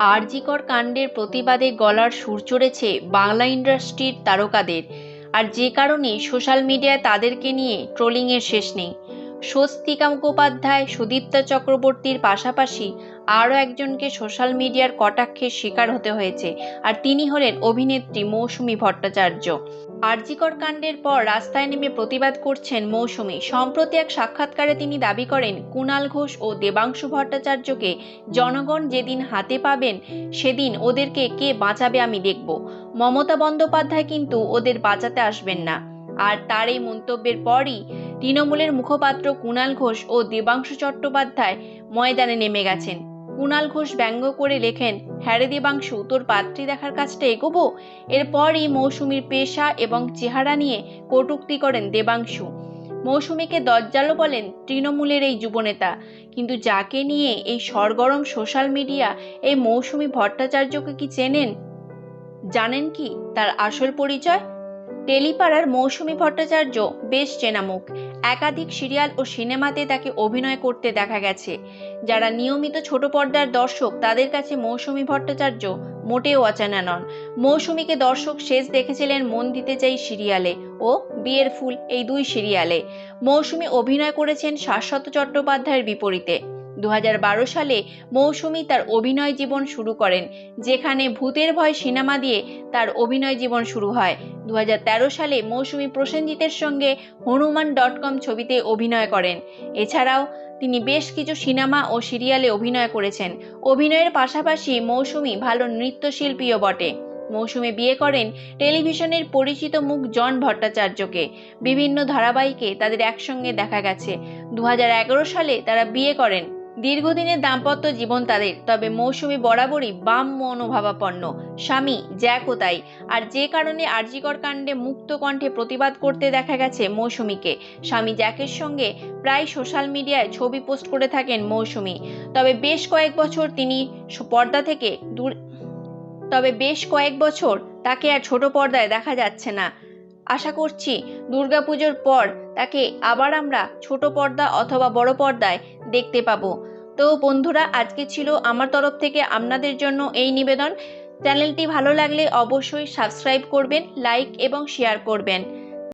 আরজিকর কাণ্ডের প্রতিবাদে গলার সুর চড়েছে বাংলা ইন্ডাস্ট্রির তারকাদের। আর যে কারণে সোশ্যাল মিডিয়ায় তাদেরকে নিয়ে ট্রোলিংয়ের শেষ নেই। স্বস্তিকা মুখোপাধ্যায়, সুদীপ্তা চক্রবর্তীর পাশাপাশি আরও একজনকে সোশ্যাল মিডিয়ার কটাক্ষের শিকার হতে হয়েছে, আর তিনি হলেন অভিনেত্রী মৌসুমী ভট্টাচার্য। আরজিকর কাণ্ডের পর রাস্তায় নেমে প্রতিবাদ করছেন মৌসুমী। সম্প্রতি এক সাক্ষাৎকারে তিনি দাবি করেন, কুণাল ঘোষ ও দেবাংশু ভট্টাচার্যকে জনগণ যেদিন হাতে পাবেন সেদিন ওদেরকে কে বাঁচাবে আমি দেখব। মমতা বন্দ্যোপাধ্যায় কিন্তু ওদের বাঁচাতে আসবেন না। আর তার এই মন্তব্যের পরই তৃণমূলের মুখপাত্র কুণাল ঘোষ ও দেবাংশু চট্টোপাধ্যায় ময়দানে নেমে গেছেন। কুণাল ঘোষ ব্যঙ্গ করে লেখেন, হ্যারে দেবাংশু, তোর পাত্রী দেখার কাজটা এগোবো। এরপরই মৌসুমীর পেশা এবং চেহারা নিয়ে কটূক্তি করেন দেবাংশু। মৌসুমীকে দজ্জালও বলেন তৃণমূলের এই যুবনেতা। কিন্তু যাকে নিয়ে এই সরগরম সোশ্যাল মিডিয়া, এই মৌসুমী ভট্টাচার্যকে কি চেনেন? জানেন কি তার আসল পরিচয়? টেলিপাড়ার মৌসুমী ভট্টাচার্য বেশ চেনা মুখ। একাধিক সিরিয়াল ও সিনেমাতে তাকে অভিনয় করতে দেখা গেছে। যারা নিয়মিত ছোট পর্দার দর্শক তাদের কাছে মৌসুমী ভট্টাচার্য মোটেও অচেনা নন। মৌসুমীকে দর্শক শেষ দেখেছিলেন মন দিতে চাই সিরিয়ালে ও বিয়ের ফুল, এই দুই সিরিয়ালে। মৌসুমী অভিনয় করেছেন শাশ্বত চট্টোপাধ্যায়ের বিপরীতে। 2012 সালে মৌসুমী তার অভিনয় জীবন শুরু করেন, যেখানে ভূতের ভয় সিনেমা দিয়ে তার অভিনয় জীবন শুরু হয়। 2013 সালে মৌসুমী প্রসেনজিতের সঙ্গে হনুমান.com ছবিতে অভিনয় করেন। এছাড়াও তিনি বেশ কিছু সিনেমা ও সিরিয়ালে অভিনয় করেছেন। অভিনয়ের পাশাপাশি মৌসুমী ভালো নৃত্যশিল্পীও বটে। মৌসুমী বিয়ে করেন টেলিভিশনের পরিচিত মুখ জন ভট্টাচার্যকে। বিভিন্ন ধারাবাহিকে তাদের একসঙ্গে দেখা গেছে। 2011 সালে তারা বিয়ে করেন। দীর্ঘদিনের দাম্পত্য জীবন তাদের। তবে মৌসুমী বরাবরই বাম মনোভাবাপন্ন, স্বামী জ্যাকও তাই। আর যে কারণে আরজিকর কাণ্ডে মুক্ত কণ্ঠে প্রতিবাদ করতে দেখা গেছে মৌসুমীকে। স্বামী জ্যাকের সঙ্গে প্রায় সোশ্যাল মিডিয়ায় ছবি পোস্ট করে থাকেন মৌসুমী। তবে বেশ কয়েক বছর তাকে আর ছোট পর্দায় দেখা যাচ্ছে না। আশা করছি দুর্গাপুজোর পর তাকে আবার আমরা ছোট পর্দা অথবা বড় পর্দায় দেখতে পাবো। তো বন্ধুরা, আজকে ছিল আমার তরফ থেকে আপনাদের জন্য এই নিবেদন। চ্যানেলটি ভালো লাগলে অবশ্যই সাবস্ক্রাইব করবেন, লাইক এবং শেয়ার করবেন।